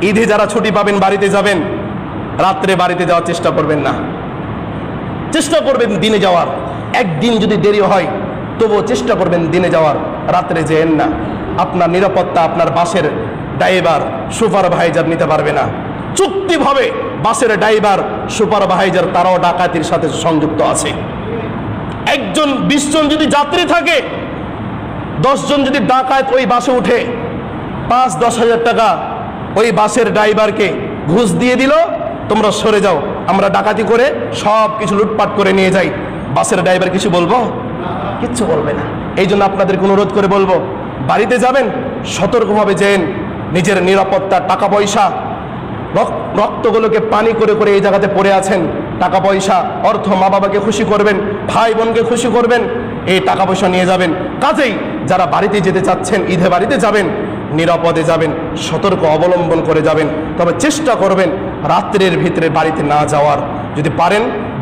ঈদে যারা ছুটি পাবেন বাড়িতে যাবেন, রাত্রে বাড়িতে যাওয়ার চেষ্টা করবেন না, চেষ্টা করবেন দিনে যাওয়ার। একদিন যদি দেরি হয় তবুও চেষ্টা করবেন দিনে যাওয়ার, রাত্রে যেয়েন না। আপনার নিরাপত্তা আপনার বাসের ড্রাইভার সুপারভাইজার নিতে পারবে না। চুক্তিভাবে বাসের ড্রাইভার সুপারভাইজার তারাও ডাকাতির সাথে সংযুক্ত আছে। একজন 20 জন যদি যাত্রী থাকে, 10 জন যদি ডাকাত ওই বাসে উঠে, 5-10 হাজার টাকা ওই বাসের ড্রাইভারকে ঘুষ দিয়ে দিল, তোমরা সরে যাও, আমরা ডাকাতি করে সব কিছু লুটপাট করে নিয়ে যাই। বাসের ড্রাইভার কিছু বলবো? কিচ্ছু বলবে না। এই জন্য আপনাদেরকে অনুরোধ করে বলবো, বাড়িতে যাবেন সতর্কভাবে যেন, নিজের নিরাপত্তা, টাকা পয়সা, রক্তগুলোকে পানি করে করে এই জায়গাতে পড়ে আছেন। টাকা পয়সা, অর্থ, মা বাবাকে খুশি করবেন, ভাই বোনকে খুশি করবেন, এই টাকা পয়সা নিয়ে যাবেন। কাজেই যারা বাড়িতে যেতে চাচ্ছেন, ঈদে বাড়িতে যাবেন, নিরাপদে যাবেন, সতর্ক অবলম্বন করে যাবেন। তবে চেষ্টা করবেন রাত্রের ভিতরে বাড়িতে না যাওয়ার। যদি পারেন